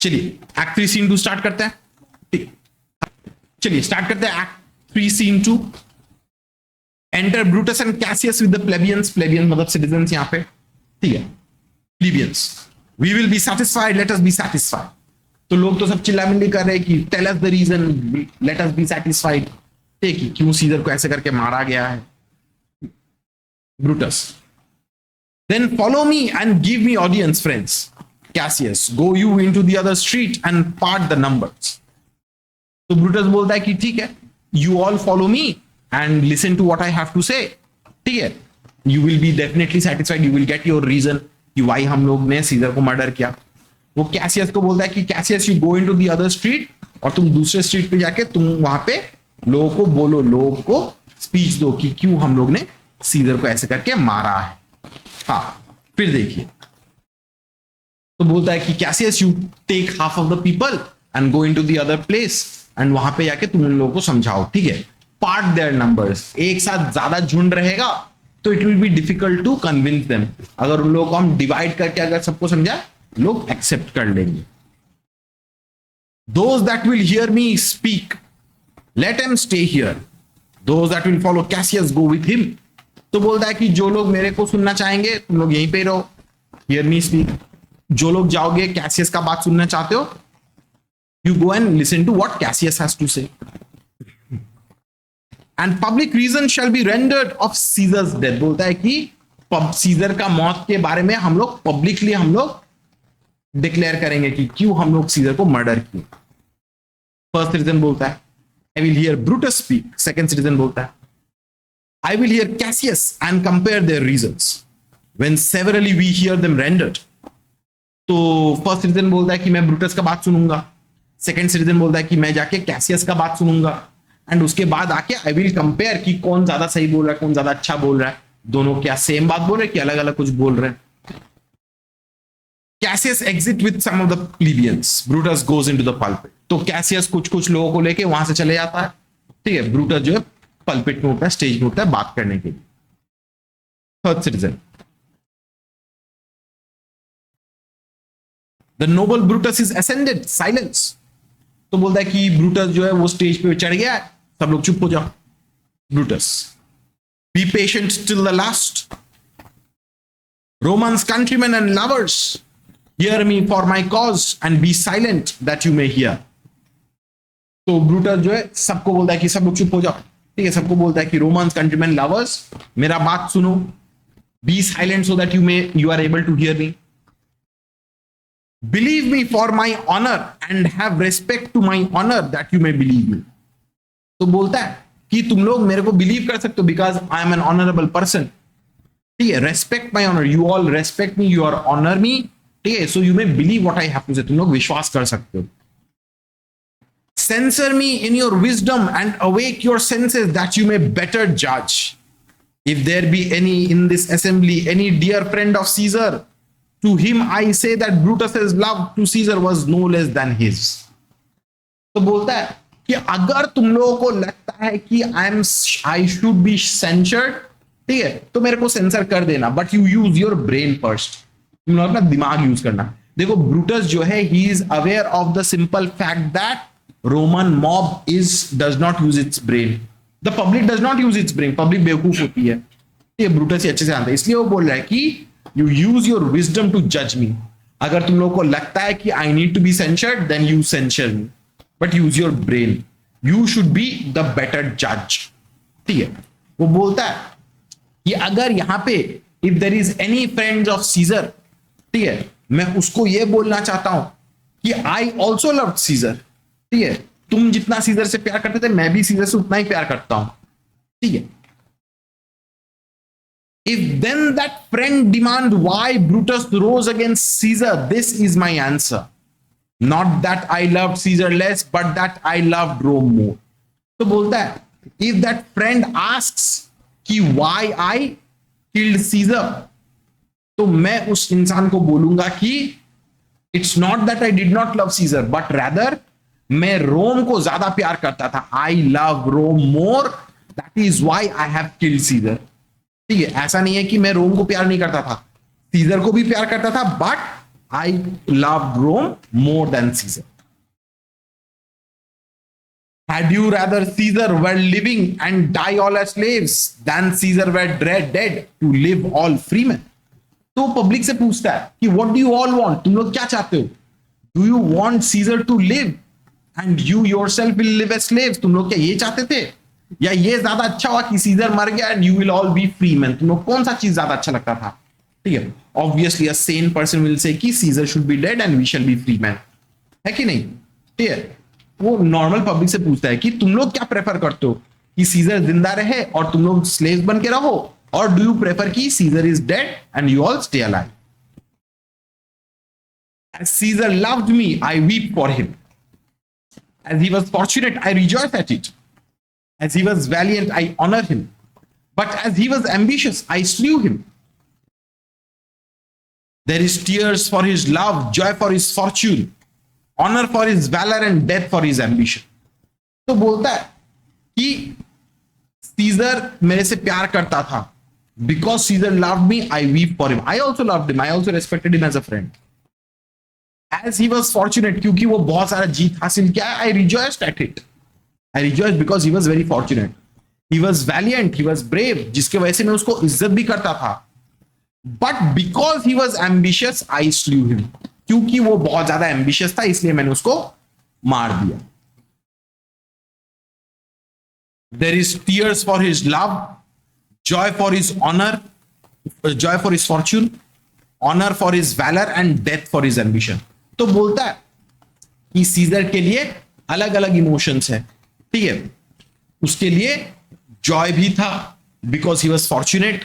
चलिए act 3 scene 2 start करते हैं। ठीक, चलिए स्टार्ट करते हैं act 3 scene 2। Enter Brutus and Cassius with the plebeians. Plebeians मतलब सिटीजन्स यहां पे, ठीक है, plebeians. We will be satisfied, let us be satisfied. तो लोग तो सब चिल्लामिल्ली कर रहे हैं कि tell us the reason, let us be satisfied, ठीक है, क्यों सीजर को ऐसे करके मारा गया है। Brutus, then follow me and give me audience, friends. Cassius, go you into the other street and part the numbers. तो ब्रूटस बोलता है कि ठीक है, you all follow me and listen to what I have to say. ठीक है, you will be definitely satisfied, you will get your reason कि why हम लोग ने सीजर को मर्डर किया। वो कैसियस को बोलता है कि Cassius, you go into the other street, और तुम दूसरे स्ट्रीट पे जाके तुम वहां पे लोगों को बोलो, लोगों को स्पीच दो कि क्यों हम लोग ने सीजर को ऐसे करके मारा है। हाँ, फिर देखिए, तो बोलता है कि Cassius, you take half of the people and go into the other place, and वहां पे जाके तुम उन लोगों को समझाओ, ठीक है, पार्ट देयर नंबर्स। एक साथ ज्यादा झुंड रहेगा तो it will be difficult to convince them. अगर उन लोगों को हम डिवाइड करके अगर सबको समझा, लोग एक्सेप्ट कर लेंगे। Those that will hear me speak, let him stay here. Those that will follow Cassius, go with him. तो बोलता है कि जो लोग मेरे को सुनना चाहेंगे तुम लोग यहीं पे रहो, हियर मी स्पीक। जो लोग जाओगे कैसियस का बात सुनना चाहते हो, you go and listen to what Cassius has to say. And public reason shall be rendered of Caesar's death. बोलता है कि सीजर का मौत के बारे में हम लोग पब्लिकली हम लोग डिक्लेयर करेंगे कि क्यों हम लोग सीजर को मर्डर किए। फर्स्ट सिटीजन बोलता है, I will hear Brutus speak. Second citizen बोलता है, I will hear Cassius and compare their reasons. When severally we hear them rendered. तो फर्स्ट सिटीजन बोलता है कि मैं ब्रूटस का बात सुनूंगा। सेकंड सिटीजन बोलता है कि मैं जाके कैसियस का बात सुनूंगा, एंड उसके बाद आके आई विल कंपेयर कि कौन ज्यादा सही बोल रहा है, कौन ज्यादा अच्छा बोल रहा है। दोनों क्या सेम बात बोल रहे हैं कि अलग अलग कुछ बोल रहे हैं। Cassius exit with some of the plebeians, Brutus goes into the pulpit. तो कैसियस कुछ कुछ लोगों को लेके वहां से चले जाता है, ठीक है। ब्रूटस जो है पल्पिट में उठता है, स्टेज में उठता है बात करने के लिए। Third citizen, the noble Brutus is ascended, silence. तो बोलता है कि ब्रूटस जो है वो स्टेज पे चढ़ गया है, सब लोग चुप हो जाओ। Brutus, be patient till the last. Romans, countrymen and lovers, hear me for my cause and be silent that you may hear. तो ब्रूटस जो है सबको बोलता है कि सब लोग चुप हो जाओ, ठीक है। सबको बोलता है कि रोमन्स, कंट्रीमैन, लवर्स, मेरा बात सुनो, be silent so that you are able to hear me. Believe me for my honour and have respect to my honour that you may believe me. तो बोलता है कि तुम लोग मेरे को बिलीव कर सकते हो because I am an honourable person, ठीक है। Respect my honour, you all respect me, you are honour me, ठीक है। So you may believe what I have to say, तुम लोग विश्वास कर सकते हो। Censor me in your wisdom and awake your senses that you may better judge. If there be any in this assembly, any dear friend of Caesar, to him I say that Brutus's love to Caesar was no less than his. तो बोलता है कि अगर तुम लोगों को लगता है कि I should be censured, ठीक है, तो मेरे को सेंसर कर देना, but you use your brain first. तुम लोग अपना दिमाग यूज करना। देखो ब्रूटस जो है, he is aware of the simple fact that Roman mob does not use its brain. The public does not use its brain. Public बेवकूफ होती है, ये ब्रूटस ही अच्छे से जानता है, इसलिए वो बोल रहा है कि you use your wisdom to judge me. अगर तुम लोगों को लगता है कि I need to be censured, then you censure me. But use your brain. You should be the better judge. ठीक है, वो बोलता है कि अगर यहाँ पे if there is any friends of Caesar, ठीक है, मैं उसको ये बोलना चाहता हूं कि I also loved Caesar. ठीक है, तुम जितना सीजर से प्यार करते थे मैं भी सीजर से उतना ही प्यार करता हूं, ठीक है। If then that friend demand why Brutus rose against Caesar, this is my answer. Not that I loved Caesar less, but that I loved Rome more. तो बोलता है, if that friend asks कि why I killed Caesar, तो मैं उस इंसान को बोलूंगा कि it's not that I did not love Caesar, but rather मैं रोम को ज्यादा प्यार करता था। I love Rome more, that is why I have killed Caesar. ठीक है, ऐसा नहीं है कि मैं रोम को प्यार नहीं करता था, सीजर को भी प्यार करता था, but I loved Rome more than Caesar. Had you rather Caesar were living and die all as slaves than Caesar were dead to live all free men? तो पब्लिक से पूछता है कि what do you all want, तुम लोग क्या चाहते हो? Do you want Caesar to live and you yourself will live as slaves? तुम लोग क्या ये चाहते थे, या ये ज्यादा अच्छा हुआ कि सीजर मर गया and you will all B free man? तुम लोग कौन सा चीज ज्यादा अच्छा लगता था? ठीक है, obviously a sane person will say कि Caesar should be dead and we shall be free man, है कि नहीं? ठीक है, वो नॉर्मल पब्लिक से पूछता है कि तुम लोग क्या प्रेफर करते हो, कि सीजर जिंदा रहे और तुम लोग स्लेव्स बन के रहो, और डू यू प्रेफर कि Caesar is dead and you all stay alive? As Caesar loved me, I weep for him. As he was fortunate, I rejoice at it. As he was valiant, I honor him. But as he was ambitious, I slew him. There is tears for his love, joy for his fortune, honor for his valor, and death for his ambition. तो बोलता है कि scissor मेरे से प्यार करता था. Because Caesar loved me, I weep for him. I also loved him. I also respected him as a friend. As he was fortunate, क्योंकि वो बहुत सारा जीत हासिल किया, I rejoiced at it. I rejoiced because he was very fortunate. He was valiant, he was brave, जिसके वजह से मैं उसको इज्जत भी करता था. But because he was ambitious, I slew him. क्योंकि वो बहुत ज्यादा ambitious था, इसलिए मैंने उसको मार दिया. There is tears for his love, joy for his honor, joy for his fortune, honor for his valor, and death for his ambition. तो बोलता है कि सीजर के लिए अलग अलग इमोशंस है. ठीक है, उसके लिए जॉय भी था because he was fortunate,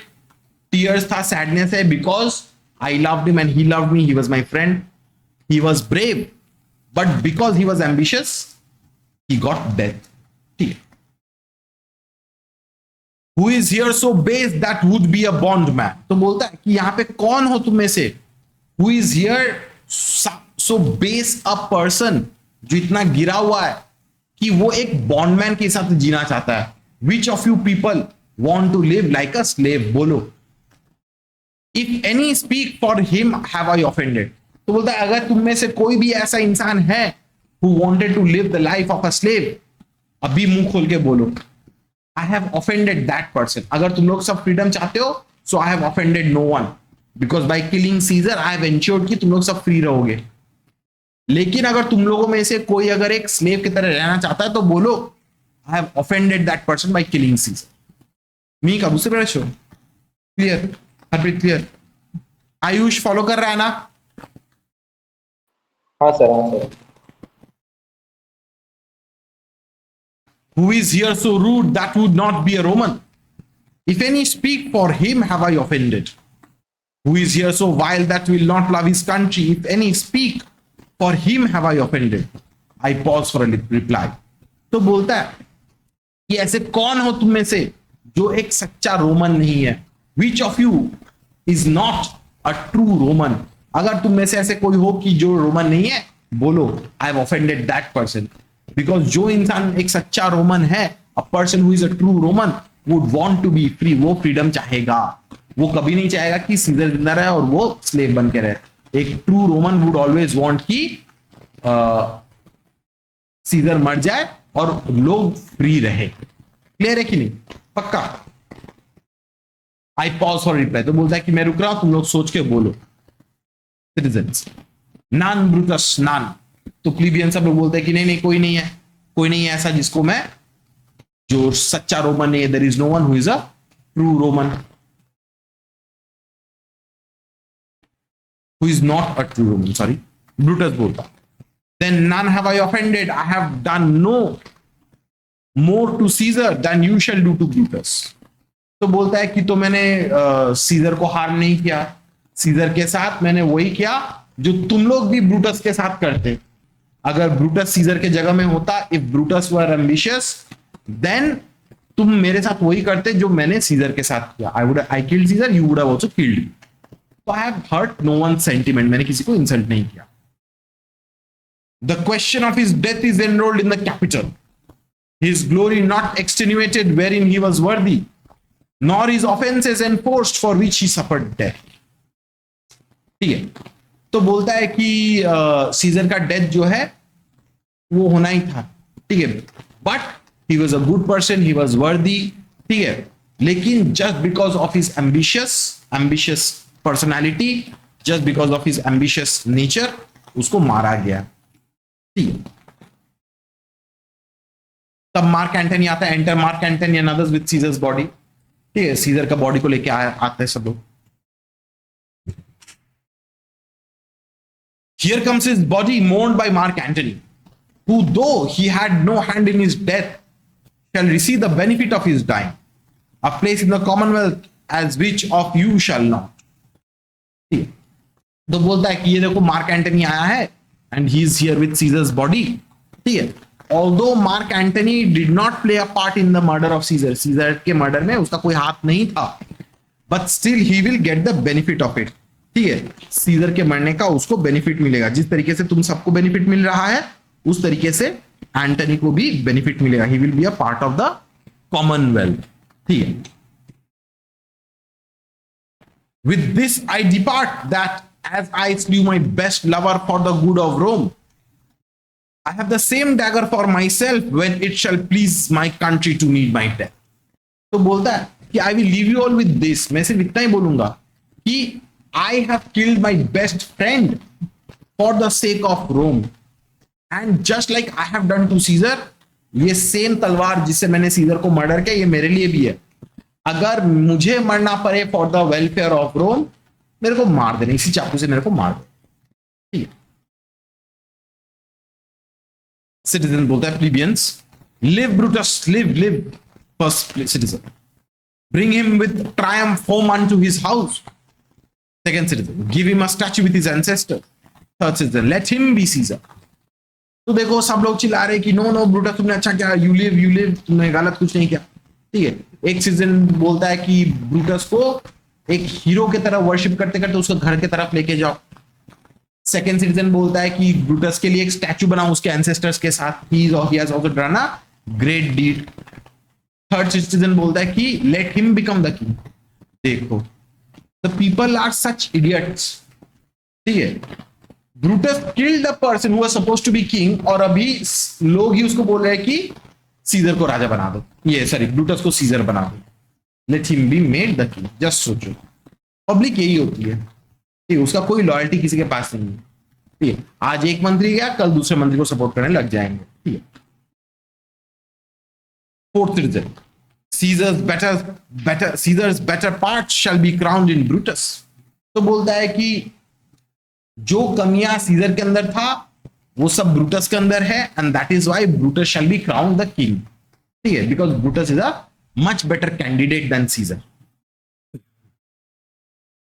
tears था, सैडनेस है because I loved him and he loved me, he was my friend, he was brave, but because he was ambitious he got death. ठीक है, Who is here so base that would be a bondman? तो बोलता है कि यहां पे कौन हो तुम में से, Who is here so base a person, जो इतना गिरा हुआ है कि वो एक बॉन्डमैन के साथ जीना चाहता है. Which of you people want to live like a slave? बोलो. If any speak for him have I offended? तो बोलता है अगर तुम में से कोई भी ऐसा इंसान है who wanted to live the life of a slave, अभी मुंह खोल के बोलो, I have offended that person. अगर तुम लोग सब फ्रीडम चाहते हो, so I have offended no one. Because by killing Caesar, I have ensured कि तुम लोग सब फ्री रहोगे. लेकिन अगर तुम लोगों में से कोई अगर एक स्लेव की तरह रहना चाहता है तो बोलो, I have offended that person by killing Caesar. मी का दूसरे पर show clear, Harpreet clear? Ayush follow कर रहा है ना? हाँ सर, हाँ sir. Who is here so rude that would not be a Roman? If any speak for him have I offended. Who is here so vile that will not love his country? If any speak for him have I offended. I pause for a reply. तो बोलता है कि ऐसे कौन हो तुम में से जो एक सच्चा रोमन नहीं है? Which of you is not a true Roman? अगर तुम में से ऐसे कोई हो कि जो रोमन नहीं है, बोलो I have offended that person. Because जो इंसान एक सच्चा रोमन है, a person who is a true Roman would want to be free, वो फ्रीडम चाहेगा. वो कभी नहीं चाहेगा कि सीजर जिंदा रहे और वो स्लेव बन के रहे. एक true Roman would always want कि सीजर मर जाए और लोग फ्री रहे. क्लियर है कि नहीं? पक्का? आई पॉज फॉर रिप्लाई. तो बोलता है कि मैं रुक रहा हूं, तुम लोग सोच के बोलो. Citizens, non Brutus non. तो प्लीबियन सब लोग बोलते हैं कि नहीं नहीं, कोई नहीं है, कोई नहीं है ऐसा जिसको मैं, जो सच्चा रोमन है. There is no one who is a true Roman, who is not a true Roman. Sorry, Brutus बोलता. Then none have I offended, I have done no more to Caesar than you shall do to Brutus. तो बोलता है कि तो मैंने scissor को harm नहीं किया, सीजर के साथ मैंने वही किया जो तुम लोग भी ब्रूटस के साथ करते. अगर ब्रूटस सीजर के जगह में होता, if Brutus were ambitious, then तुम मेरे साथ वही करते जो मैंने सीजर के साथ किया. I killed Caesar, you would have also killed. तो I have hurt no one sentiment, मैंने किसी को इंसल्ट नहीं किया. The question of his death is enrolled in the Capitol, his glory not extenuated wherein he was worthy, nor his offences enforced for which he suffered death. ठीक है, तो बोलता है कि सीजर का डेथ जो है वो होना ही था, ठीक है, but he was a good person, he was वर्दी, ठीक है, लेकिन just because of his ambitious personality, just because of his ambitious nature उसको मारा गया, ठीक है। तब मार्क एंटनी आता है, enter Mark Antony and others with Caesar's body, ठीक है, सीजर का बॉडी को लेके आते हैं सब लोग। Here comes his body mourned by Mark Antony, who though he had no hand in his death, shall receive the benefit of his dying, a place in the commonwealth as which of you shall not. तो बोलता है कि ये देखो mark Antony आया है and he is here with Caesar's body, ठीक है। Although Mark Antony did not play a part in the murder of Caesar, Caesar के मर्डर में उसका कोई हाथ नहीं था, but still he will get the benefit of it, ठीक है। सीजर के मरने का उसको बेनिफिट मिलेगा, जिस तरीके से तुम सबको बेनिफिट मिल रहा है उस तरीके से एंटनी को भी बेनिफिट मिलेगा, he will be a part of the Commonwealth, ठीक है। With this I depart that as I slew my best lover for the good of Rome, I have the same dagger for myself when it shall please my country to need my death. तो बोलता है कि I will leave you all with this, मैं सिर्फ इतना ही बोलूंगा कि I have killed my best friend for the sake of Rome, and just like I have done to Caesar, ये सेम तलवार जिससे मैंने सीजर को मर्डर किया ये मेरे लिए भी है, अगर मुझे मरना पड़े for the welfare of Rome, मेरे को मार देना, इसी चाकू से मेरे को मार दे, ठीक है। सिटीजन बोलता है plebeians, live Brutus live, first citizen, bring him with triumph home unto his house. Second citizen, give him a statue with his ancestors. Third citizen, let him be Caesar. तो देखो सब लोग चिल्ला रहे कि नो नो ब्रूटस तुमने अच्छा किया, यू लिव, तुमने गलत कुछ नहीं किया, ठीक है। एक सिटीजन बोलता है कि ब्रूटस को एक हीरो की तरह वर्शिप करते करते उसको घर की तरफ लेके जाओ। सेकेंड सिटीजन बोलता है कि ब्रूटस के लिए एक स्टैचू बनाओ उसके एंसेस्टर्स के साथ, he has also done a great deed. Third citizen बोलता है कि let him become the king. देखो the people are such idiots, ठीक है। Brutus killed the person who was supposed to be king, और अभी लोग ही उसको बोल रहे हैं कि सीजर को राजा बना दो, ये सॉरी ब्रूटस को सीजर बना दो, let him be made the king. Just सोचो, पब्लिक यही होती है, ठीक है, उसका कोई लॉयल्टी किसी के पास नहीं है, ठीक है। आज एक मंत्री गया, कल दूसरे मंत्री को सपोर्ट करने लग जाएंगे, ठीक है। Fourth citizen, Caesar's better part shall be crowned in Brutus। तो बोलता है कि जो कमियां सीजर के अंदर था वो सब ब्रूटस के अंदर है, and that is why Brutus shall be crown the king, ठीक है, because Brutus is a much better candidate than Caesar.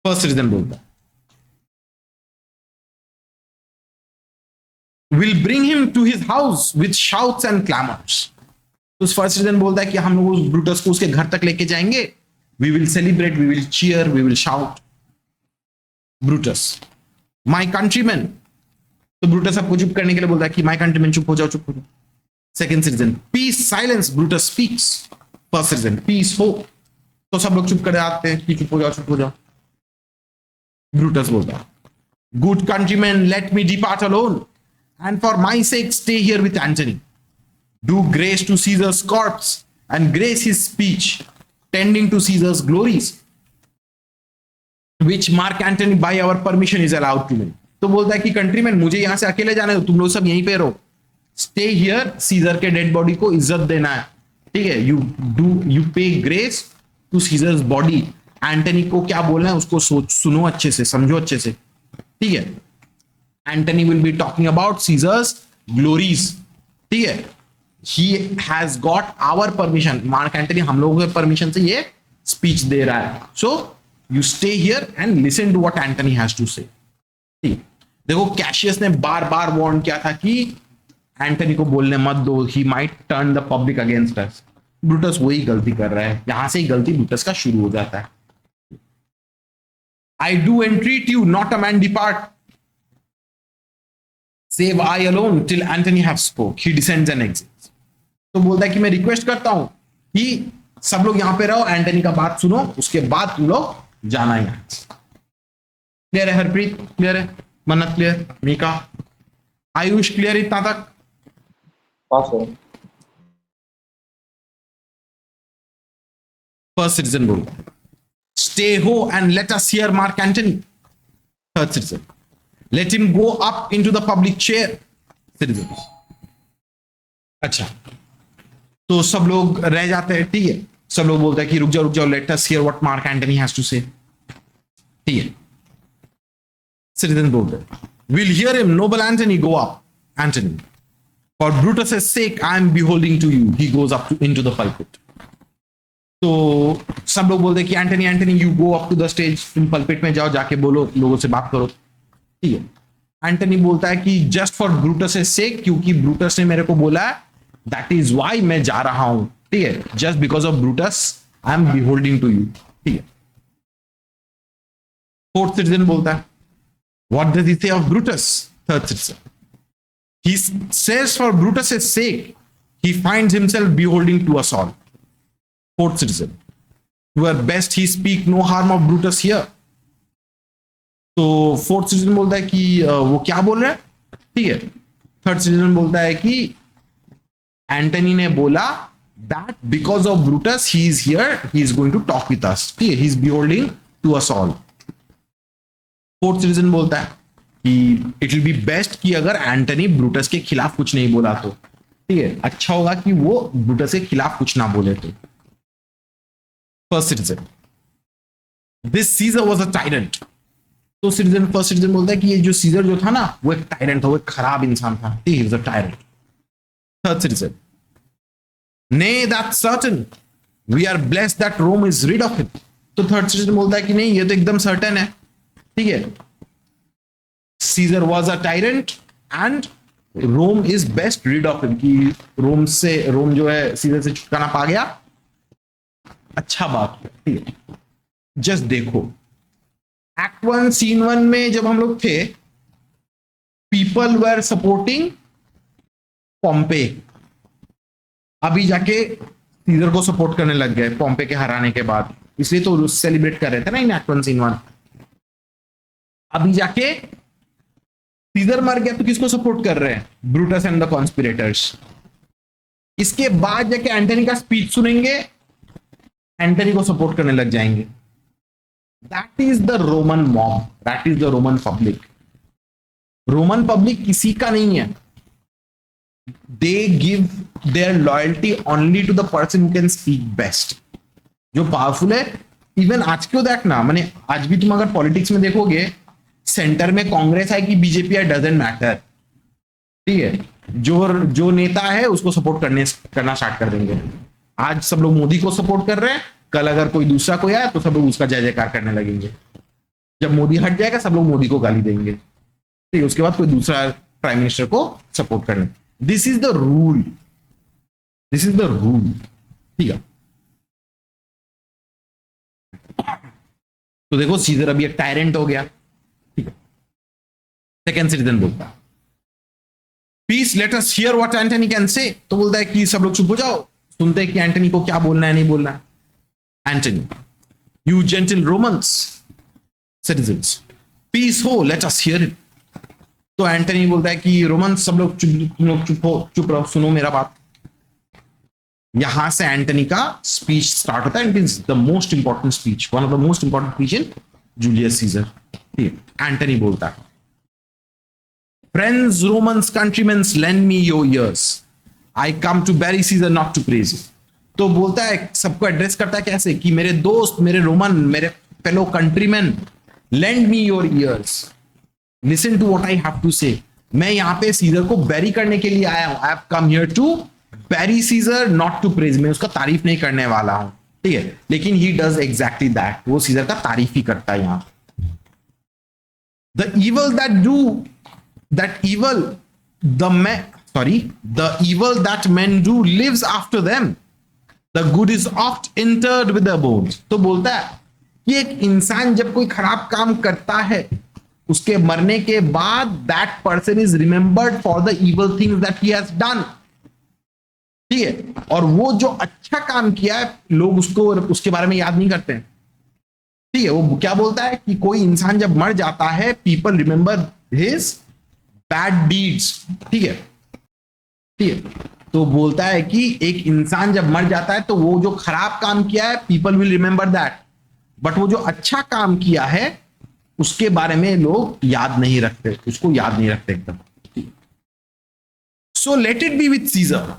First citizen बोलता है will bring him to his house with shouts and clamours. तो first citizen बोलता है कि हम लोग उस ब्रूटस को उसके घर तक लेके जाएंगे, we will celebrate, we will cheer, we will shout. Brutus, my countryman, तो ब्रूटस सबको चुप करने के लिए बोलता है कि माय कंट्रीमैन चुप हो जाओ, चुप हो जाओ। Second citizen, peace silence, Brutus speaks. First citizen, peace हो, तो सब लोग चुप कर जाते हैं कि चुप हो जाओ, चुप हो जाओ। ब्रूटस बोलता है good countryman let me depart alone, and for my sec stay here with Antony. Do grace to Caesar's corpse and grace his speech, tending to Caesar's glories, which Mark Antony by our permission is allowed to make। तो बोलता है कि countryman मुझे यहां से अकेले जाने दो, तुम लोग सब यहीं पे रहो, स्टे हियर, सीजर के डेड बॉडी को इज्जत देना है, ठीक है। You pay grace to Caesar's body. Antony को क्या बोलना है उसको सुनो अच्छे से, समझो अच्छे से, ठीक है। Antony will be talking about Caesar's glories, ठीक है। He has got our permission, Mark Antony हम लोगों के परमिशन से ये स्पीच दे रहा है, so you stay here and listen to what Antony has to say. ठीक, देखो कैशियस ने बार बार वार्न किया था कि एंटनी को बोलने मत दो, he might turn the public against us. Brutus वही गलती कर रहा है, यहां से ही गलती ब्रूटस का शुरू हो जाता है। I do entreat you, not a man depart, save I alone till Antony have spoke. He descends and exits. तो बोलता है कि मैं रिक्वेस्ट करता हूं कि सब लोग यहां पे रहो, एंटनी का बात सुनो, उसके बाद तुम लोग जाना। यहां क्लियर है हरप्रीत? क्लियर है? मन्नत क्लियर, मीका, आयुष क्लियर इतना तक? हाँ सर। फर्स्ट सिटीजन बोल, स्टे हो and let us here mark Antony. Third citizen, let him go up into the public chair. Citizen, अच्छा तो सब लोग रह जाते हैं, ठीक है, सब लोग बोलते हैं कि रुक जाओ, let us hear what Mark Antony has to say, ठीक है। सिटीजन बोलते हैं, will hear him noble Antony go up. Antony, for Brutus sake I am beholding to you, he goes up into the pulpit. तो सब लोग बोलते हैं कि Antony Antony you go up to the stage, तुम pulpit में जाओ, जाके बोलो, लोगों से बात करो, ठीक है। एंटनी बोलता है कि जस्ट फॉर ब्रूटस सेक, क्योंकि ब्रूटस ने मेरे को बोला है, दैट इज वाई मैं जा रहा हूं, ठीक है, just because of Brutus I am beholding to you, ठीक है। फोर्थ सिटीजन बोलता है, व्हाट डज ही से of Brutus? Third citizen, he says for Brutus's sake he finds himself beholding to us all. Fourth citizen, to our best he speak no harm of Brutus here. तो fourth citizen बोलता है कि वो क्या बोल रहा है, ठीक है। थर्ड सिटीजन बोलता है कि एंटनी ने बोला that because of Brutus he is here, he is going to talk with us, ठीक है, he is beholding to us all. Fourth citizen बोलता है कि इट विल बी बेस्ट कि अगर एंटनी ब्रूटस के खिलाफ कुछ नहीं बोला तो, ठीक है, अच्छा होगा कि वो ब्रूटस के खिलाफ कुछ ना बोले तो। First citizen, this Caesar was a tyrant. तो सिटीजन, फर्स्ट सिटीजन बोलता है कि ये जो सीजर जो था ना, वो एक टायरेंट था, वो एक खराब इंसान था, ठीक है, he was a tyrant. Third citizen, nay that's certain, we are blessed that Rome is rid of it. तो थर्ड सिटीजन बोलता है कि नहीं, ये तो एकदम सर्टेन है, ठीक है, Caesar was a tyrant and Rome is best rid of him, कि रोम जो है सीजर से छुटकारा पा गया, अच्छा बात है, ठीक है। जस्ट देखो एक्ट 1 सीन 1 में जब हम लोग थे, पीपल वर सपोर्टिंग पॉम्पे, अभी जाके सीजर को सपोर्ट करने लग गए पॉम्पे के हराने के बाद, इसलिए तो सेलिब्रेट कर रहे थे ना इन एक्ट 1 सीन 1। अभी जाके सीजर मर गया तो किसको सपोर्ट कर रहे हैं? Brutus and the conspirators. इसके बाद जाके एंटनी का स्पीच सुनेंगे, एंटनी को सपोर्ट करने लग जाएंगे। That is the Roman mob, that is the Roman public. Roman public किसी का नहीं है, they give their loyalty only to the person who can speak best. जो पावरफुल है, इवन आज क्यों देखना, माने आज भी तुम अगर पॉलिटिक्स में देखोगे, सेंटर में कांग्रेस है कि बीजेपी है, डजंट मैटर, ठीक है, जो नेता है उसको सपोर्ट करना स्टार्ट कर देंगे। आज सब लोग मोदी को सपोर्ट कर रहे हैं, कल अगर कोई दूसरा कोई आया तो सब लोग उसका जय जयकार करने लगेंगे। जब मोदी हट जाएगा सब लोग मोदी को गाली देंगे, ठीक है, उसके बाद कोई दूसरा प्राइम मिनिस्टर को सपोर्ट करने। This is the rule, this is the rule, ठीक है। तो देखो सीजर अभी एक टायरेंट हो गया, ठीक है। सेकेंड सिटीजन बोलता है, peace let us hear what Antony can say. तो बोलता है कि सब लोग चुप हो जाओ, सुनते हैं कि एंटनी को क्या बोलना है, नहीं बोलना है। Antony, you gentle Romans. Citizens, peace हो, लेट अस हियर इट। तो एंटनी बोलता है कि रोमन्स सब लोग चुप हो, चुप रहो, सुनो मेरा बात। यहां से एंटनी का स्पीच स्टार्ट होता है। It is the most important speech, one of the most important speech in Julius Caesar. Antony बोलता है, friends, Romans, countrymens, lend me your ears, I come to bury Caesar not to praise. तो बोलता है, सबको address करता है कैसे, कि मेरे दोस्त, मेरे रोमन, मेरे fellow countryman, lend me your ears, listen to what I have to say. मैं यहां पे सीजर को बैरी करने के लिए आया हूं। I have come here to bury Caesar not to praise. मैं उसका तारीफ नहीं करने वाला हूं, ठीक है, लेकिन ही डज एग्जैक्टली दैट, वो सीजर का तारीफ ही करता है यहां। The evil that men do lives after them. The good is oft interred with their bones. तो बोलता है कि एक इंसान जब कोई खराब काम करता है, उसके मरने के बाद that person is remembered for the evil things that he has done. ठीक है, और वो जो अच्छा काम किया है लोग उसको उसके बारे में याद नहीं करते हैं। ठीक है, वो क्या बोलता है कि कोई इंसान जब मर जाता है, people remember his bad deeds. ठीक है, ठीक है। तो बोलता है कि एक इंसान जब मर जाता है तो वो जो खराब काम किया है people will remember that, but वो जो अच्छा काम किया है उसके बारे में लोग याद नहीं रखते, उसको याद नहीं रखते एकदम। So let it be with Caesar.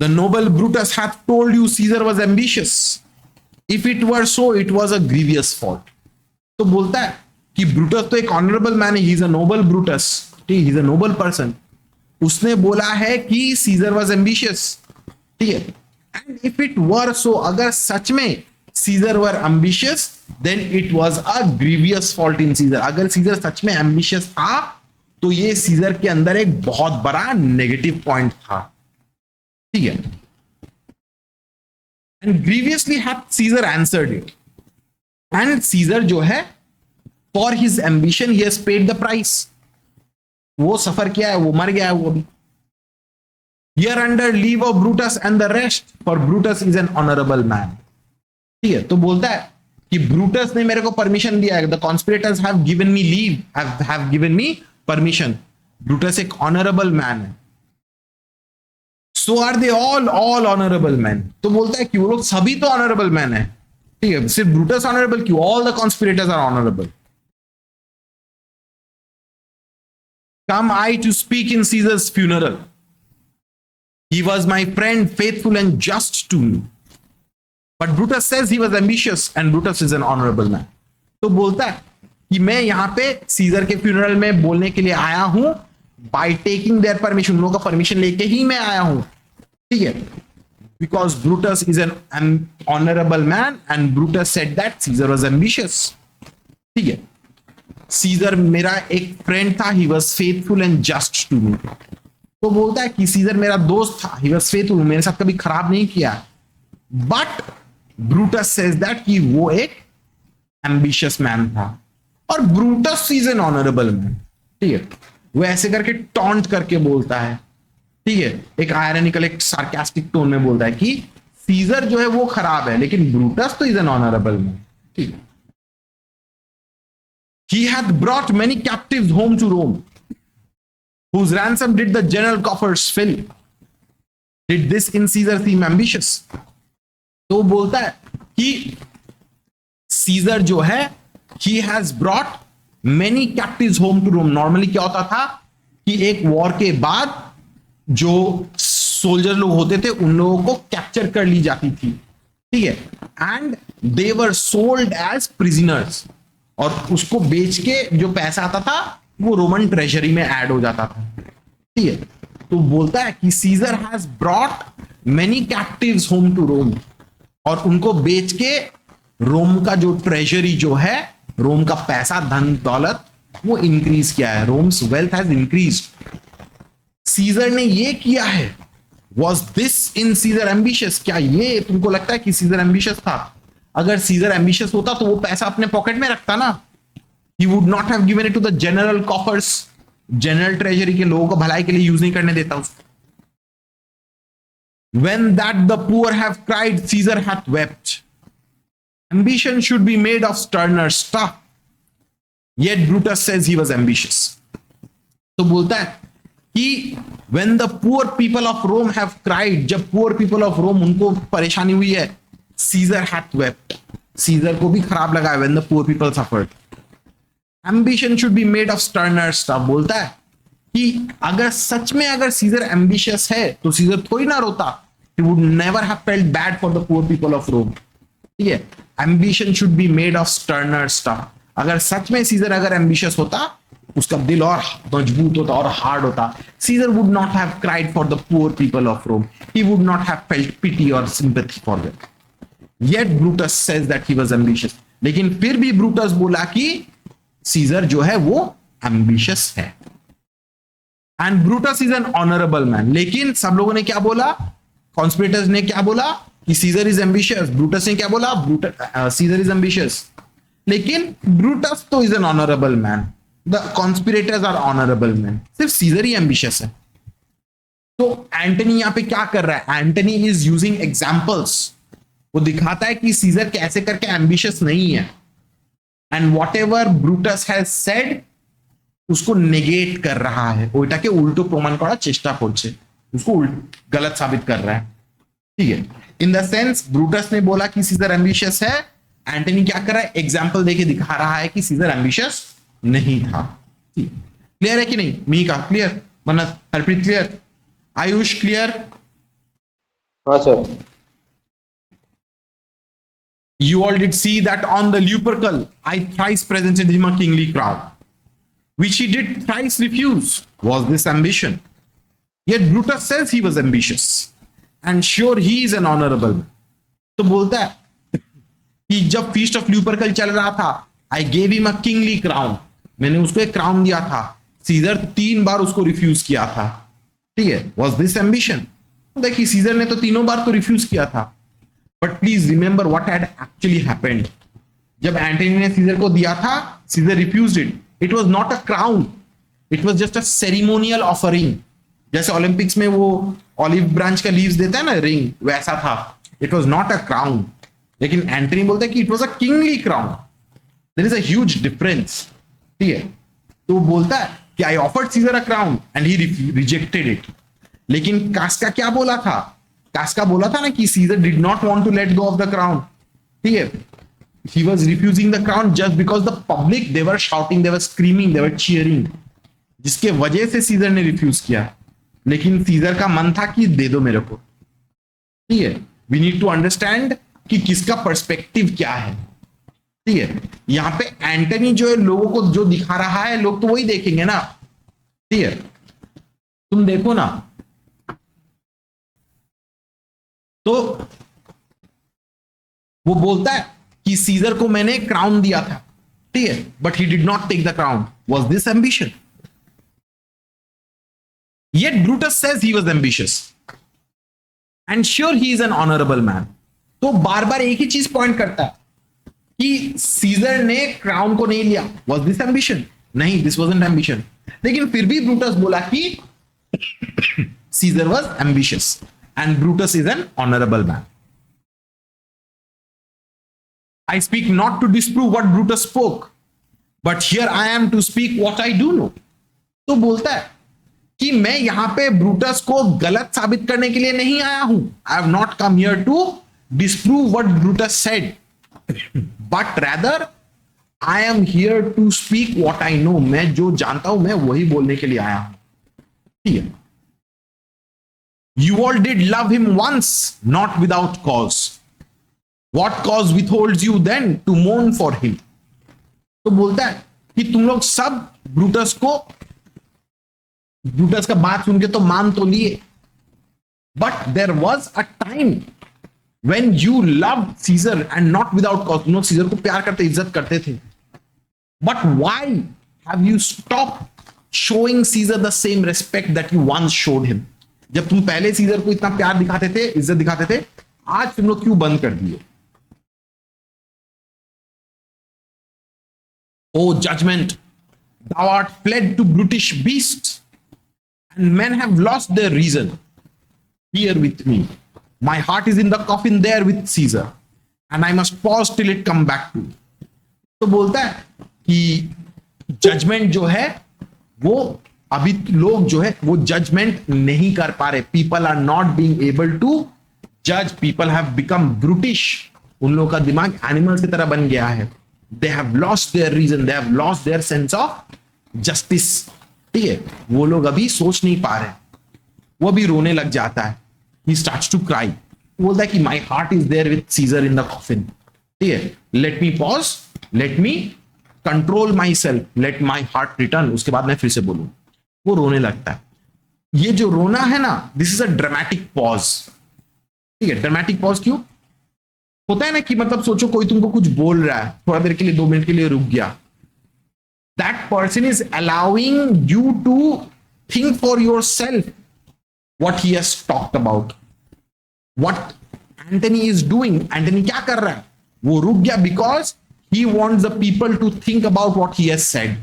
The noble Brutus hath told you Caesar was ambitious, if it were so it was a grievous fault. तो बोलता है कि ब्रूटस तो एक ऑनरेबल मैन है, he is a noble Brutus, ठीक, he is a noble person. उसने बोला है कि सीजर वाज एम्बिशियस, ठीक है। And if it were so, अगर सच में Caesar were ambitious then it was a grievous fault in Caesar. अगर सीजर सच में एम्बिशियस था तो ये सीजर के अंदर एक बहुत बड़ा नेगेटिव पॉइंट था, ठीक है। And grievously had Caesar answered it, and Caesar जो है for his ambition he has paid the price. वो सफर किया है, वो मर गया है वो अभी। Here under leave of Brutus and the rest, for Brutus is an honourable man. ठीक है, तो बोलता है कि ब्रूटस ने मेरे को परमिशन दिया है, the conspirators have given me leave, have given me permission. Brutus एक ऑनरेबल मैन है। So are they all honourable man. तो बोलता है कि वो लोग सभी तो ऑनरेबल मैन है, ठीक है, सिर्फ ब्रूटस ऑनरेबल क्यों, all the conspirators are honourable. Come I to speak in Caesar's funeral. He was my friend, faithful and just to me. But Brutus says he was ambitious and Brutus is an honorable man. तो बोलता है कि मैं यहां पे scissor के funeral में बोलने के लिए आया हूं, बाय टेकिंग देयर परमिशन, लोगों का परमिशन लेके ही मैं आया हूं, ठीक है। Because Brutus is an honourable man and Brutus said that Caesar was ambitious, ठीक है। सीजर मेरा एक फ्रेंड था, he was faithful and just to me. तो बोलता है कि सीजर मेरा दोस्त था, ही वॉज फेथफुल, मेरे साथ कभी खराब नहीं किया। बट ब्रूटस सेज दैट कि वो एक एम्बिशियस मैन था, और Brutus is an honourable man, ठीक है। वो ऐसे करके टॉन्ट करके बोलता है, ठीक है, एक आयरनिकल, एक सार्कास्टिक टोन में बोलता है कि सीजर जो है वो खराब है लेकिन ब्रूटस तो इज एन ऑनरेबल मैन, ठीक है। He hath brought many captives home to Rome, whose ransom did the general coffers fill. Did this in Caesar seem ambitious? तो बोलता है कि सीजर जो है he has brought many captives home to Rome. Normally क्या होता था कि एक वॉर के बाद जो सोल्जर लोग होते थे उन लोगों को कैप्चर कर ली जाती थी, ठीक है, and they were sold as prisoners, और उसको बेच के जो पैसा आता था वो रोमन ट्रेजरी में ऐड हो जाता था, ठीक है। तो बोलता है कि Caesar has brought many captives home to Rome, और उनको बेच के रोम का जो ट्रेजरी जो है, रोम का पैसा, धन दौलत, वो इंक्रीज किया है, Rome's wealth has increase. Caesar ने ये किया है। Was this in Caesar ambitious? क्या ये तुमको लगता है कि सीजर एम्बिशियस था? अगर सीजर एम्बिशियस होता तो वो पैसा अपने पॉकेट में रखता ना, he would not have given it to the general coffers, general treasury के लोगों को भलाई के लिए यूज नहीं करने देता उसको। When that the poor have cried, Caesar hath wept. Ambition should be made of sterner stuff. Yet Brutus says he was ambitious. तो बोलता है कि when the poor people of Rome have cried, जब poor people of Rome उनको परेशानी हुई है, Caesar hath wept. Caesar को भी खराब लगा when the poor people suffered. Ambition should be made of sterner stuff. बोलता है कि अगर सच में अगर सीजर एम्बिशियस है तो सीजर थोड़ी ना रोता, he would never have felt bad for the poor people of Rome, ठीक है। Ambition should be made of sterner stuff. अगर सच में सीजर अगर एम्बिशियस होता, उसका दिल और मजबूत होता और हार्ड होता, scissor would not have cried for the poor people of Rome. He would not have felt pity or sympathy for them. Yet Brutus says that he was ambitious. लेकिन फिर भी ब्रूटस बोला कि सीजर जो है वो ambitious है। And Brutus is an honourable man. लेकिन सब लोगों ने क्या बोला? कॉन्स्पिरेटर्स ने क्या बोला कि सीजर इज एम्बिशियस। ब्रूटस ने क्या बोला? Caesar is ambitious. लेकिन ब्रूटस तो is an honourable man, the conspirators are honourable man, सिर्फ सीजर ही एम्बिशियस है। तो एंटनी यहां पे क्या कर रहा है? Antony is using examples. वो दिखाता है कि सीजर कैसे करके एम्बिशियस नहीं है। And what ever Brutus has said उसको नेगेट कर रहा है, ওইটাকে উল্টো প্রমাণ করার চেষ্টা করছে, उसको गलत साबित कर रहा है। ठीक है, इन द सेंस ब्रूटस ने बोला कि सीजर एम्बिशियस है, एंटनी क्या कर रहा है, एग्जाम्पल देके दिखा रहा है कि सीजर एम्बिशियस नहीं था। क्लियर है कि नहीं? मी का क्लियर, मन्नत, हरप्रीत क्लियर, आयुष क्लियर? हाँ sir. You all did see that on the Lupercal, I thrice presented him a kingly crown, which he did thrice refuse. Was this ambition? Yet Brutus says he was ambitious, and sure he is an honorable man. तो बोलता है कि जब feast of ल्यूपरकल चल रहा था, I gave him a kingly crown, मैंने उसको एक क्राउन दिया था, सीजर 3 बार उसको रिफ्यूज किया था। ठीक है, वॉज दिस एम्बिशन? देखिए सीजर ने तो 3 बार तो रिफ्यूज किया था, but please remember what had actually happened. जब एंटनी ने सीजर को दिया था, Caesar refused it, it was not a crown, it was just a ceremonial offering. जैसे ओलंपिक्स में वो ऑलिव ब्रांच का लीव्स देता है ना, रिंग, वैसा था। It was not a crown. लेकिन एंटनी बोलता है कि it was a kingly crown. There is a huge difference. ठीक है, तो बोलता है कि I offered Caesar a crown and he rejected it. लेकिन कास्का क्या बोला था? कास्का बोला था ना कि Caesar did not want to let go of the crown. ठीक है, he was refusing the crown just because the public, they were shouting, they were screaming, they were cheering, जिसके वजह से सीजर ने रिफ्यूज किया। लेकिन सीजर का मन था कि दे दो मेरे को। ठीक है, वी नीड टू अंडरस्टैंड कि किसका पर्सपेक्टिव क्या है। ठीक है, यहां पे एंटनी जो है लोगों को जो दिखा रहा है, लोग तो वही देखेंगे ना। ठीक है, तुम देखो ना, तो वो बोलता है कि सीजर को मैंने क्राउन दिया था, ठीक है, but he did not take the crown. Was this ambition? Yet Brutus says he was ambitious, and sure he is an honorable man. तो बार बार एक ही चीज पॉइंट करता है कि सीजर ने क्राउन को नहीं लिया। Was this ambition? नहीं, this wasn't ambition. लेकिन फिर भी ब्रूटस बोला कि scissor was ambitious and Brutus is an honorable man. I speak not to disprove what Brutus spoke, but here I am to speak what I do know. तो बोलता है कि मैं यहां पे ब्रूटस को गलत साबित करने के लिए नहीं आया हूं। I have not come here to disprove what Brutus said, but rather I am here to speak what I know. मैं जो जानता हूं मैं वही बोलने के लिए आया हूं। ठीक है, you all did love him once, not without cause. What cause withholds you then to mourn for him? तो बोलता है कि तुम लोग सब ब्रूटस का बात सुन के तो मान तो लिए, but there was a time when you love Caesar and not without cause. तुम लोग सीजर को प्यार करते, इज्जत करते थे, but why have you stop showing Caesar the same respect that you once showed him? जब तुम पहले सीजर को इतना प्यार दिखाते थे, इज्जत दिखाते थे, आज तुम लोग क्यों बंद कर दिए? ओ judgement, thou art fled to brutish beasts, and men have lost their reason. Here with me, my heart is in the coffin there with Caesar, and I must pause till it come back to me. तो बोलता है कि judgement जो है वो अभी लोग जो है वो जजमेंट नहीं कर पा रहे। People are not being able to जज, पीपल हैव बिकम ब्रूटिश। उन लोगों का दिमाग एनिमल्स की तरह बन गया है। They have lost their reason, they have lost their sense of justice. ठीक है, वो लोग अभी सोच नहीं पा रहे, वो अभी रोने लग जाता है। ही स्टार्ट्स टू क्राई, बोलता है कि my heart is there with Caesar in the coffin. ठीक है, let me pause, let me control my self, let my heart return. उसके बाद मैं फिर से बोलूं, वो रोने लगता है। ये जो रोना है ना, this is a dramatic pause. ठीक है, ड्रामेटिक पॉज क्यों होता है ना कि मतलब सोचो कोई तुमको कुछ बोल रहा है, थोड़ा देर के लिए 2 मिनट के लिए रुक गया। That person is allowing you to think for yourself what he has talked about. What Anthony is doing, Anthony क्या कर रहा है? वो रुक गया because he wants the people to think about what he has said.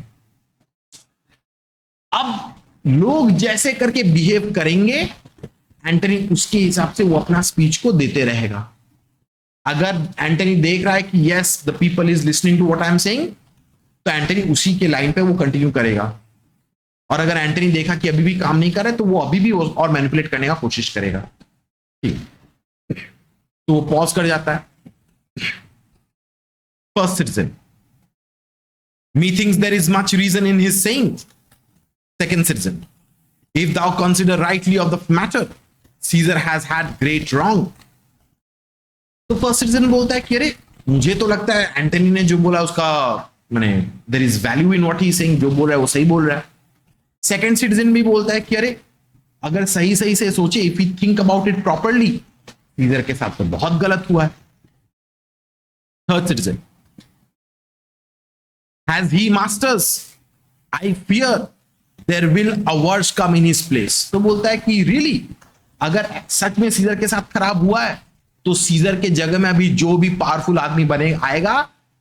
अब लोग जैसे करके बिहेव करेंगे, एंटनी उसके हिसाब से वो अपना स्पीच को देते रहेगा। अगर एंटनी देख रहा है कि yes the people is listening to what I am saying, तो एंटनी उसी के लाइन पे वो कंटिन्यू करेगा। और अगर एंटनी देखा कि अभी भी काम नहीं कर रहा है तो वो अभी भी और मैनिपुलेट करने का कोशिश करेगा। ठीक, तो वो पॉज कर जाता है। First citizen, methinks there is much reason in his saying. Second citizen, if thou consider rightly of the matter, Caesar has had great wrong. तो फर्स्ट सिटीजन बोलता है कि अरे मुझे तो लगता है एंटनी ने जो बोला उसका माने there is value in what he saying, जो बोल रहा है वो सही बोल रहा है। सेकंड सिटीजन भी बोलता है कि अरे अगर सही सही से सोचे, if you think about it properly, Caesar के साथ तो बहुत गलत हुआ है। Third citizen, as he masters, I fear there will a worse come in his place. तो बोलता है कि really अगर सच में सीजर के साथ खराब हुआ है तो सीजर के जगह में अभी जो भी पावरफुल आदमी बने आएगा,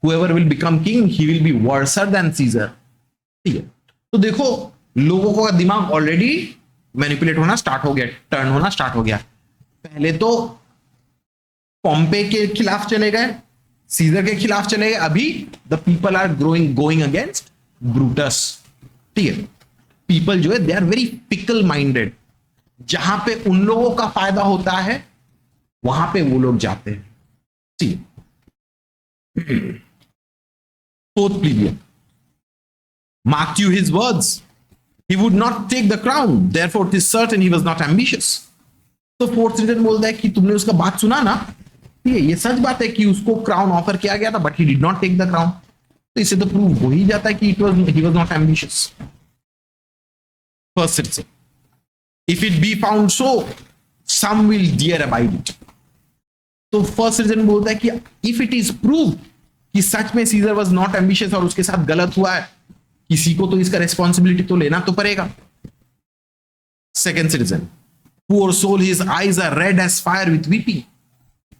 whoever will become king, he will be worser than Caesar. ठीक है, तो देखो लोगों का दिमाग ऑलरेडी मैनिपुलेट होना स्टार्ट हो गया, टर्न होना स्टार्ट हो गया। पहले तो पॉम्पे के खिलाफ चले गए, सीजर के खिलाफ चले गए, अभी the people are going against Brutus. ठीक है, पीपल जो है they are very fickle minded, जहां पे उन लोगों का फायदा होता है वहां पे वो लोग जाते हैं। ठीक, fourth plebeian, marked you his words, he would not take the crown, therefore it is certain he was not ambitious. तो फोर्थ सिटीजन बोलता है कि तुमने उसका बात सुना ना, ठीक है, ये सच बात है कि उसको क्राउन ऑफर किया गया था but he did not take the crown, तो इससे तो प्रूव हो ही जाता है कि he was not ambitious. First citizen, if it be found so some will dear abide it. तो फर्स्ट सिटीजन बोलता है कि इफ इट इज प्रूव कि सच में सीजर वाज नॉट एम्बिशियस और उसके साथ गलत हुआ है, किसी को तो इसका रेस्पॉन्सिबिलिटी तो लेना तो पड़ेगा। Second citizen, poor soul his eyes are red as fire with weeping.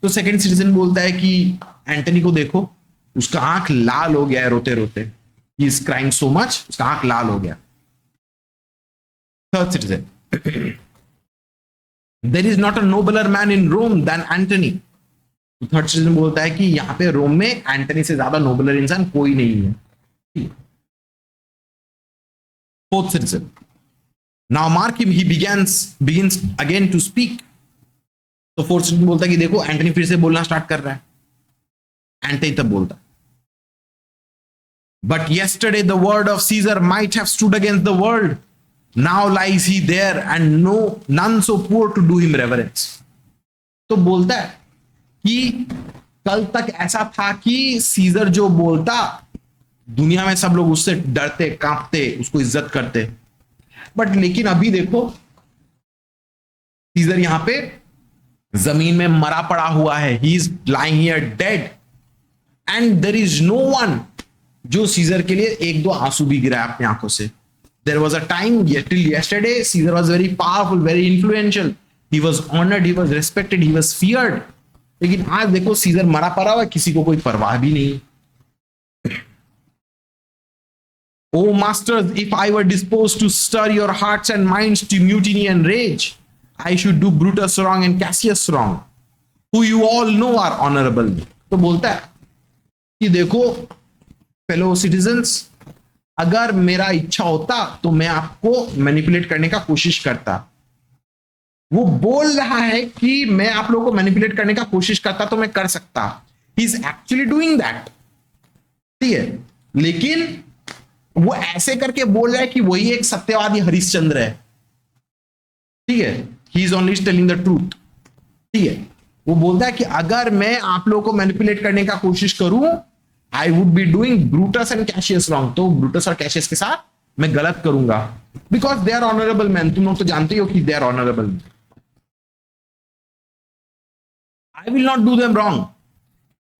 तो सेकंड सिटीजन बोलता है कि एंटनी को देखो, उसका आंख लाल हो गया है रोते रोते, he is crying so much, उसका आंख लाल हो गया। Third citizen, there is not a nobler man in Rome than Antony. Third citizen बोलता है कि यहां पे रोम में एंटनी से ज्यादा नोबलर इंसान कोई नहीं है। Fourth citizen, now mark him, he begins again to speak. तो फोर्थ सिटीजन बोलता है कि देखो एंटनी फिर से बोलना स्टार्ट कर रहा है। एंटनी तब बोलता, but yesterday the word of Caesar might have stood against the world, now lies he there and none so poor to do him reverence. तो बोलता है कि कल तक ऐसा था कि सीजर जो बोलता दुनिया में सब लोग उससे डरते कांपते, उसको इज्जत करते, बट लेकिन अभी देखो सीजर यहां पे जमीन में मरा पड़ा हुआ है, he is lying here dead and there is no one जो सीजर के लिए एक दो आंसू भी गिराए अपनी आंखों से। There was a time till yesterday Caesar was very powerful, very influential, he was honoured, he was respected, he was feared, लेकिन आज देखो सीजर मरा पड़ा हुआ, किसी को कोई परवाह भी नहीं। O masters, if I were disposed to stir your hearts and minds to mutiny and rage, I should do Brutus wrong and Cassius wrong, who you all know are honorable. तो बोलता है कि देखो फेलो सिटीजन्स, अगर मेरा इच्छा होता तो मैं आपको मैनिपुलेट करने का कोशिश करता। वो बोल रहा है कि मैं आप लोगों को मैनिपुलेट करने का कोशिश करता तो मैं कर सकता, he is actually doing that. ठीक है, लेकिन वो ऐसे करके बोल रहा है कि वही एक सत्यवादी हरिश्चंद्र है। ठीक है, he is only telling the truth. ठीक है, वो बोलता है कि अगर मैं आप लोगों को मैनिपुलेट करने का कोशिश करूं, I would be doing Brutus and Cassius wrong, तो ब्रूटस और कैशियस के साथ मैं गलत करूंगा, because they are honourable man. तुम लोग तो जानते हो कि they are honourable. I will not do them wrong,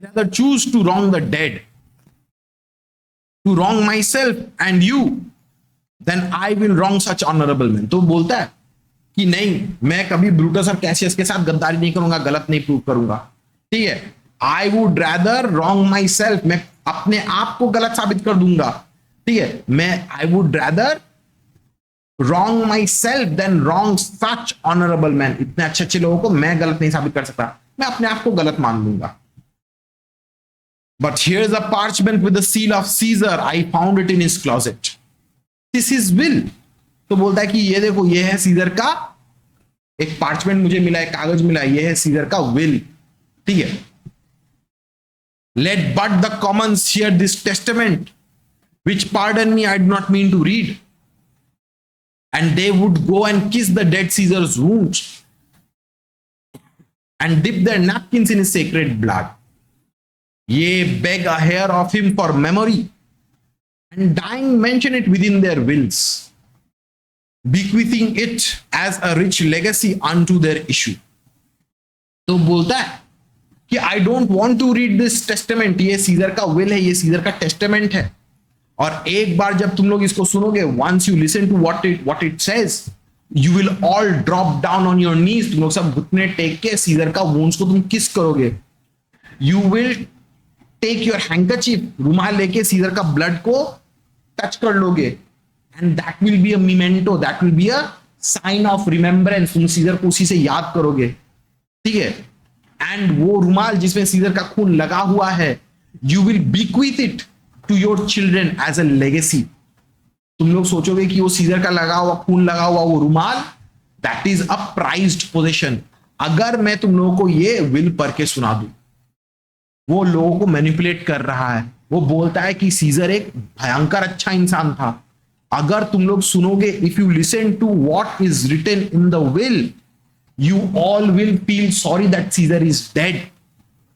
rather choose to wrong the dead, to wrong myself and you, then I will wrong such honorable men. तो बोलता है कि नहीं, मैं कभी ब्रूटस और कैशियस के साथ गद्दारी नहीं करूंगा, गलत नहीं प्रूव करूंगा। ठीक है, आई would rather wrong my self, मैं अपने आप को गलत साबित कर दूंगा। ठीक है, मैं I would rather wrong my self than wrong such honourable man. इतने अच्छे अच्छे लोगों को मैं गलत नहीं साबित कर सकता, मैं अपने आप को गलत मान लूंगा। But here's a parchment with the seal of Caesar. I found it in his closet. This is will. तो बोलता है कि ये देखो, ये है सीजर का एक पार्चमेंट मुझे मिला है, कागज मिला है, ये है सीजर का विल। ठीक है, let but the commons hear this testament which pardon me I do not mean to read, and they would go and kiss the dead Caesar's wounds and dip their napkins in his sacred blood, ye beg a hair of him for memory, and dying mention it within their wills, bequeathing it as a rich legacy unto their issue. तो बोलता है कि I don't want to read this testament, ये Caesar का will है, ये Caesar का testament है, और एक बार जब तुम लोग इसको सुनोगे, once you listen to what it says, you will all drop down on your knees, तुम लोग सब घुटने टेक के सीजर का वूंड्स को तुम किस करोगे, you will take your handkerchief, रुमाल लेके सीजर का ब्लड को टच कर लोगे, and that will be a memento, that will be a sign of remembrance, तुम सीजर को उसी से याद करोगे। ठीक है, एंड वो रुमाल जिसमें सीजर का खून लगा हुआ है, you will bequeath it to your children as a legacy. तुम लोग सोचोगे कि वो सीजर का लगा हुआ, खून लगा हुआ वो रुमाल, that is a prized position. अगर मैं तुम लोगों को ये विल पढ़ के सुना दूं, वो लोगों को मैनिपुलेट कर रहा है, वो बोलता है कि सीजर एक भयंकर अच्छा इंसान था। अगर तुम लोग सुनोगे, if you listen to what is written in the will, you all will feel sorry that Caesar is dead.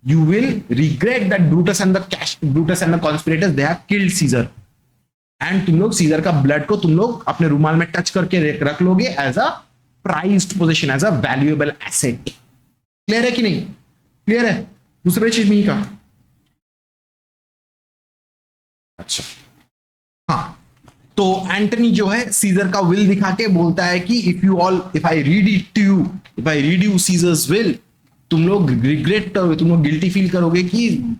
You will regret that Brutus and the conspirators, they have killed Caesar. And तुम लोग scissor का blood को तुम लोग अपने रुमाल में touch करके रख लोगे as a prized position, as a valuable asset. Clear है कि नहीं? क्लियर है? दूसरे चीज नहीं का। अच्छा, हाँ, तो एंटनी जो है सीजर का विल दिखा के बोलता है कि if I read you Caesar's will, तुम लोग रिग्रेट करोगे, तुम लोग गिल्टी फील करोगे कि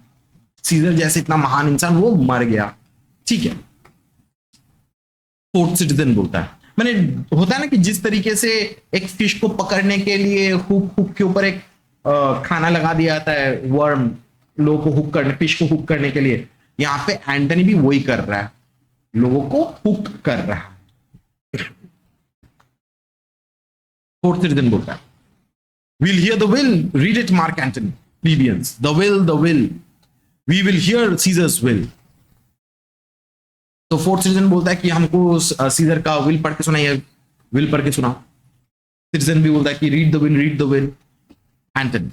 सीजर जैसे इतना महान इंसान वो मर गया। ठीक है, फोर्थ सिटीजन बोलता है, मैंने होता है ना कि जिस तरीके से एक फिश को पकड़ने के लिए हुक के ऊपर एक खाना लगा दिया जाता है, वर्म, लोगों को हुक करने, फिश को हुक करने के लिए, यहां पे एंटनी भी वही कर रहा है, लोगों को हुक कर रहा है। फोर्थ सिटीजन बोलता है, we'll hear the will, read it Mark Antony, plebeians, the will, we will hear Caesar's will. तो फोर्थ सिटीजन बोलता है कि हमको सीजर का विल पढ़ के सुनाइए, विल पढ़ के सुनाओ। सिटीजन भी बोलता है कि read the will. Antony,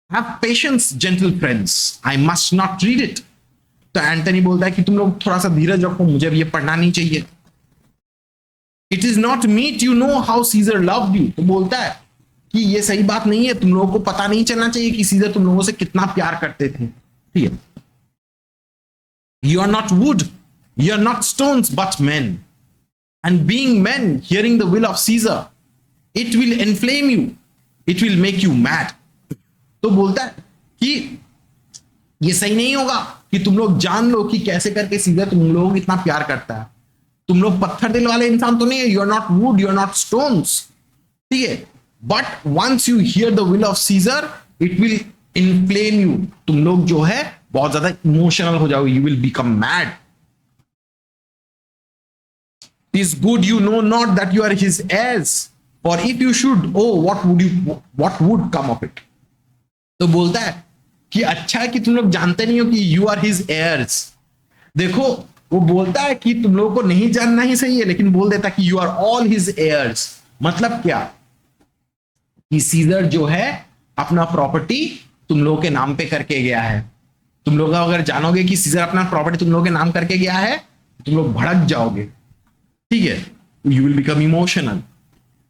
have patience gentle friends, I must not read it. तो एंटनी बोलता है कि तुम लोग थोड़ा सा धीरज रखो, मुझे ये पढ़ना नहीं चाहिए। It is not meet you know how Caesar loved you, तो बोलता है कि ये सही बात नहीं है, तुम लोगों को पता नहीं चलना चाहिए कि सीजर तुम लोगों से कितना प्यार करते थे। ठीक है, you are not wood, you are not stones but men, and being men hearing the will of Caesar, it will inflame you, it will make you mad. तो बोलता है कि ये सही नहीं होगा कि तुम लोग जान लो कि कैसे करके सीजर तुम लोगों को इतना प्यार करता है। तुम लोग पत्थर दिल वाले इंसान तो नहीं है, you are not wood, you are not stones. ठीक है, but once you hear the will of Caesar, it will inflame you, तुम लोग जो है बहुत ज्यादा इमोशनल हो जाओगे, you will become mad. Is good you know not that you are his heirs, और if you should, oh what would come of it. तो बोलता है कि अच्छा है कि तुम लोग जानते नहीं हो कि यू आर हिज heirs. देखो, वो बोलता है कि तुम लोगों को नहीं जानना ही सही है, लेकिन बोल देता कि you are all his heirs. मतलब क्या? कि सीजर जो है अपना प्रॉपर्टी तुम लोगों के नाम पे करके गया है। तुम लोग अगर जानोगे कि सीजर अपना प्रॉपर्टी तुम लोगों के नाम करके गया है, तुम लोग भड़क जाओगे। ठीक है, यू विल बिकम इमोशनल।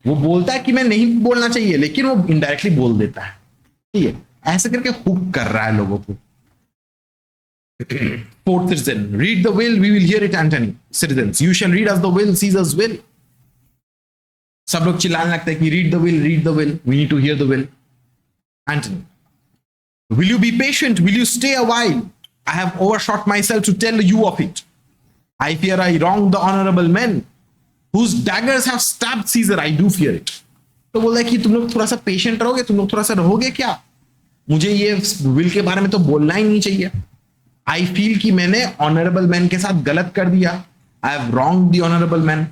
वो बोलता है कि मैं नहीं बोलना चाहिए, लेकिन वो इनडायरेक्टली बोल देता है। ठीक है, ऐसे करके हुक कर रहा है लोगों को। Fourth citizen, read the will, we will hear it, Antony. Citizens, you shall read as the will, Caesar's will. सब लोग चिल्लाने लगते हैं कि read the will, we need to hear the will. Antony, will you be patient? Will you stay a while? I have overshot myself to tell you of it. I fear I wronged the honorable men whose daggers have stabbed Caesar. I do fear it. तो बोल रहा है कि तुम लोग थोड़ा सा patient रहोगे, तुम लोग थोड़ा सा रहोगे क्या? मुझे ये विल के बारे में तो बोलना ही नहीं चाहिए। आई फील कि मैंने ऑनरेबल मैन के साथ गलत कर दिया। I have wrong the honourable man.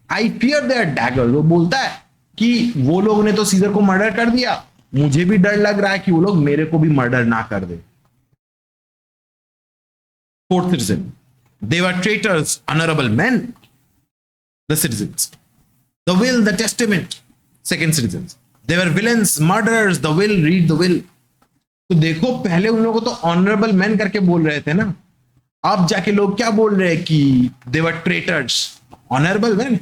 I fear their dagger. वो बोलता है कि वो लोग ने तो सीजर को मर्डर कर दिया, मुझे भी डर लग रहा है कि वो लोग मेरे को भी मर्डर ना कर दे। Fourth reason, they were traitors honourable man the citizens, the will the testament. Second reason, they were villains murderers the will read the will. तो देखो पहले उन लोगों को तो ऑनरेबल मैन करके बोल रहे थे ना, अब जाके लोग क्या बोल रहे हैं कि they were traitors. Honourable man,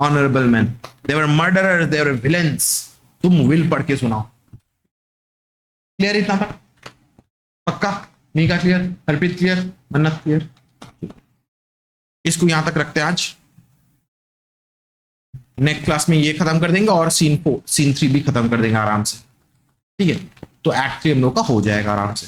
honourable man, they were murderers, they were villains. तुम विल पढ़ के सुनाओ। क्लियर इतना था? पक्का नहीं का clear? Harpreet clear? Mannat clear? इसको यहां तक रखते हैं आज। नेक्स्ट क्लास में ये खत्म कर देंगे और सीन 4 सीन 3 भी खत्म कर देंगे आराम से। ठीक है, तो एक्ट 3 हम लोग का हो जाएगा आराम से।